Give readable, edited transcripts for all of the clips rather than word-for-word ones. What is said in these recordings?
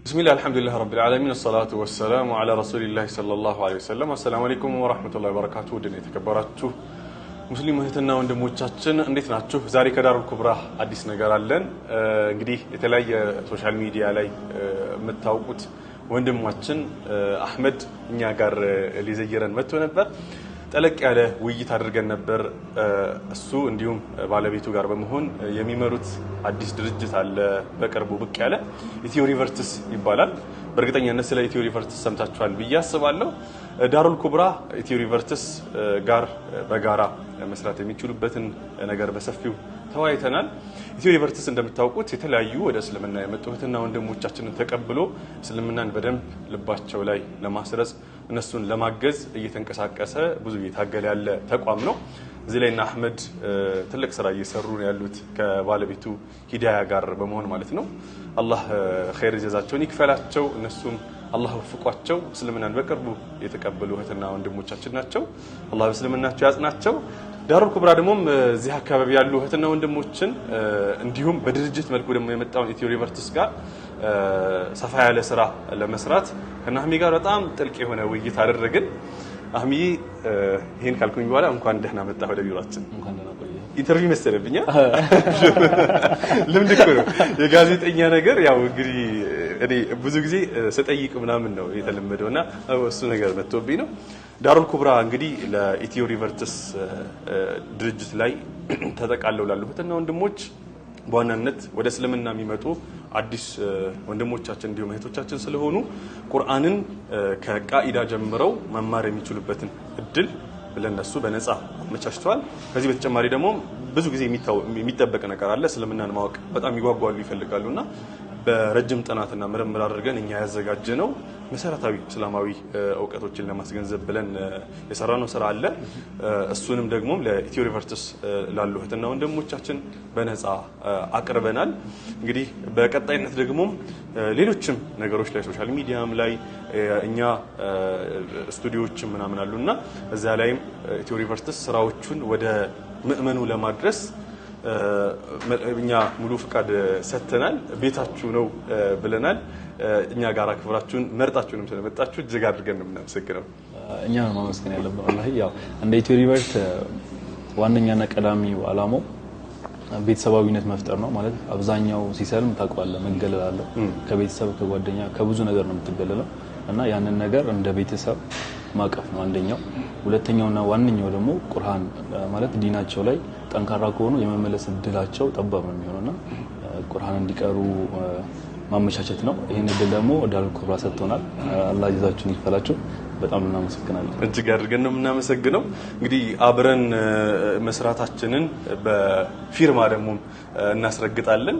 بسم الله الحمد لله رب العالمين الصلاة والسلام على رسول الله صلى الله عليه وسلم السلام عليكم ورحمة الله وبركاته ودنيا تكبراتችሁ ሙስሊም እህትና ወንድሞቻችን እንዴት ናችሁ? ዛሬ ከዳሩል ኩብራ አዲስ ነገር አለን። እንግዲህ የተለያየ ሶሻል ሚዲያ ላይ የምታውቁት ወንድማችን አህመድ እኛ ጋር ሊዘየረን መጥቶ ነበር። ጠለቅ ያለ ውይይት አድርገን ነበር። እሱ እንዲሁም ባለቤቱ ጋር በመሆን የሚመሩት አዲስ ድርጅት አለ በቅርቡ ብቅ ያለ ኢትዮ ሪቨርትስ ይባላል። በእርግጠኛነት ስለ ኢትዮ ሪቨርትስ ሰምታችኋል ብዬ አስባለሁ። ዳሩል ኩብራ ኢትዮ ሪቨርትስ ጋር በጋራ መስራት የሚችሉበትን ነገር በሰፊው ተወያይተናል። ኢትዮ ሪቨርትስ እንደምታውቁት የተለያዩ ወደ እስልምና የመጡ እህትና ወንድሞቻችንን ተቀብሎ እስልምናን በደንብ ልባቸው ላይ ለማስረጽ እነሱን ለማገዝ እየተንቀሳቀሰ ብዙ እየታገለ ያለ ተቋም ነው። እዚህ ላይ አህመድ ትልቅ ስራ እየሰሩ ያሉት ከባለቤቱ ሂዳያ ጋር በመሆን ማለት ነው። አላህ ኸይር ጀዛቸውን ይክፈላቸው። እነሱም አላህ ወፍቋቸው እስልምናን በቅርቡ የተቀበሉ እህትና ወንድሞቻችን ናቸው። አላህ በእስልምናቸው ያጽናቸው። ዳሩል ኩብራ ደግሞ እዚህ አካባቢ ያሉ እህትና ወንድሞችን እንዲሁም በድርጅት መልኩ ደግሞ የመጣውን ኢትዮ ሪቨርትስ ጋር ሰፋ ያለ ስራ ለመስራት ከናህሚ ጋር በጣም ጥልቅ የሆነ ውይይት አደረግን። አህሚ ይሄን ካልኩኝ በኋላ እንኳን ደህና መጣ ወደ ቢሮአችን። እንኳን ደህና ቆየ። ኢንተርቪው መሰለብኛ ልምድ እኮ ነው የጋዜጠኛ ነገር። ያው እንግዲህ እኔ ብዙ ጊዜ ስጠይቅ ምናምን ነው የተለመደውና እሱ ነገር መጥቶብኝ ነው። ዳሩል ኩብራ እንግዲህ ለኢትዮ ሪቨርትስ ድርጅት ላይ ተጠቃለው ላሉ እህትና ወንድሞች በዋናነት ወደ እስልምና የሚመጡ አዲስ ወንድሞቻችን እንዲሁም እህቶቻችን ስለሆኑ ቁርአንን ከቃኢዳ ጀምረው መማር የሚችሉበትን እድል ለነሱ በነፃ አመቻችተዋል። ከዚህ በተጨማሪ ደግሞ ብዙ ጊዜ የሚጠበቅ ነገር አለ። እስልምናን ማወቅ በጣም ይጓጓሉ ይፈልጋሉና በረጅም ጥናትና ምርምር አድርገን እኛ ያዘጋጀነው መሰረታዊ እስላማዊ እውቀቶችን ለማስገንዘብ ብለን የሰራነው ስራ አለ። እሱንም ደግሞ ለኢትዮ ሪቨርትስ ላሉ እህትና ወንድሞቻችን በነፃ አቅርበናል። እንግዲህ በቀጣይነት ደግሞ ሌሎችም ነገሮች ላይ ሶሻል ሚዲያም ላይ እኛ ስቱዲዮዎችም ምናምን አሉና እዛ ላይም ኢትዮ ሪቨርትስ ስራዎቹን ወደ ምእመኑ ለማድረስ እኛ ሙሉ ፍቃድ ሰጥተናል። ቤታችሁ ነው ብለናል። እኛ ጋር አክብራችሁን መርጣችሁንም ስለመጣችሁ እጅግ አድርገን ነው የምናመሰግነው። እኛ ነው ማመስገን ያለብን። ወላሂ ያው እንደ ኢትዮ ሪቨርት ዋነኛና ቀዳሚው ዓላማው ቤተሰባዊነት መፍጠር ነው። ማለት አብዛኛው ሲሰልም ታውቃለህ መገለል አለ። ከቤተሰብ ከጓደኛ ከብዙ ነገር ነው የምትገለለው እና ያንን ነገር እንደ ቤተሰብ ማቀፍ ነው አንደኛው። ሁለተኛውና ዋነኛው ደግሞ ቁርአን ማለት ዲናቸው ላይ ጠንካራ ከሆኑ የመመለስ እድላቸው ጠባብ ነው የሚሆነውና ቁርአን እንዲቀሩ ማመቻቸት ነው። ይሄን እድል ደግሞ ዳሩል ኩብራ ሰጥቶናል። አላህ ጀዛችሁን ይክፈላችሁ። በጣም እናመሰግናለን። እጅግ አድርገን ነው የምናመሰግነው። እንግዲህ አብረን መስራታችንን በፊርማ ደግሞ እናስረግጣለን።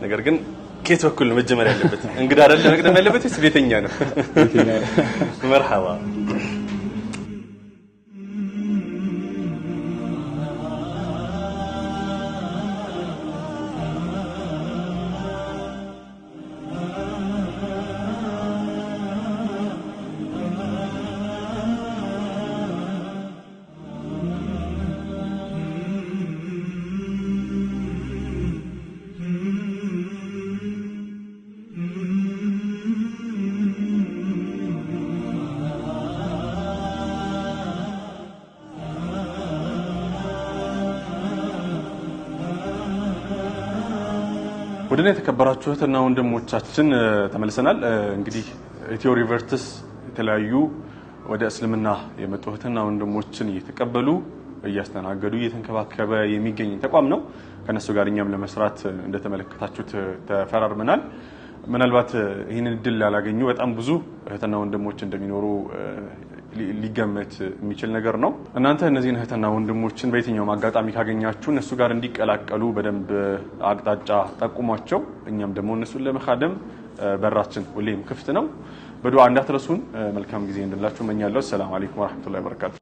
ነገር ግን ከየት በኩል ነው መጀመሪያ ያለበት? እንግዳ አይደለም መቅደም ያለበት ወይስ ቤተኛ ነው? ቤተኛ መርሐባ። ወደኔ የተከበራችሁ እህትና ወንድሞቻችን ተመልሰናል። እንግዲህ ኢትዮ ሪቨርትስ የተለያዩ ወደ እስልምና የመጡ እህትና ወንድሞችን እየተቀበሉ እያስተናገዱ እየተንከባከበ የሚገኝ ተቋም ነው። ከነሱ ጋር እኛም ለመስራት እንደተመለከታችሁት ተፈራርመናል። ምናልባት ይህንን እድል ያላገኙ በጣም ብዙ እህትና ወንድሞች እንደሚኖሩ ሊገመት የሚችል ነገር ነው። እናንተ እነዚህን እህትና ወንድሞችን በየትኛውም አጋጣሚ ካገኛችሁ እነሱ ጋር እንዲቀላቀሉ በደንብ አቅጣጫ ጠቁሟቸው። እኛም ደግሞ እነሱን ለመካደም በራችን ሁሌም ክፍት ነው። በዱዓ እንዳትረሱን። መልካም ጊዜ እንድላችሁ እመኛለሁ። ሰላም አለይኩም ወራህመቱላሂ ወበረካቱ።